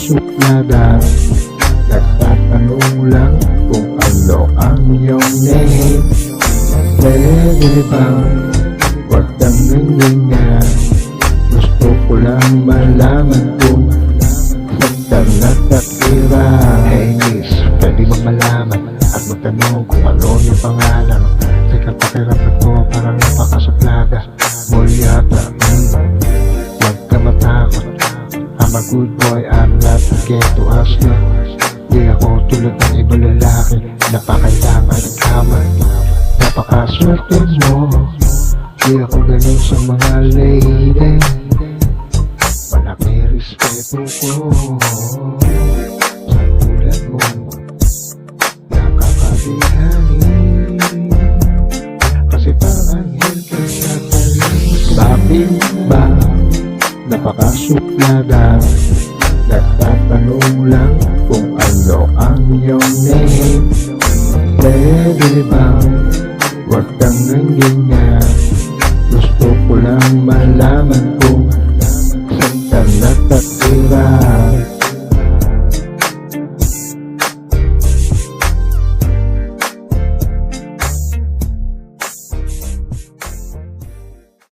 napakasuplada. Nagtatanong lang kung ano ang iyong name. Pwede bang wag kang ganyan? Gusto ko lang malaman kung saktan at takira. Hey miss, pwede bang malaman at magtanong kung ano yung pangalan? Teka, pakiramdam ko parang napakasuplada mo yata. Huwag ka matakot, I'm a good boy, I'm not scared to ask you. Di ako tulad ng ibang lalaki, napakailangan kama. Napakaswerte mo, di ako ganun sa mga lady. Malaki respeto ko sa tulad mo, nakakabihani. Kasi parang anghel ka sa talim. Bakit ba napakasuplada? Nagtatanong lang kung ano ang iyong name. Pwede ba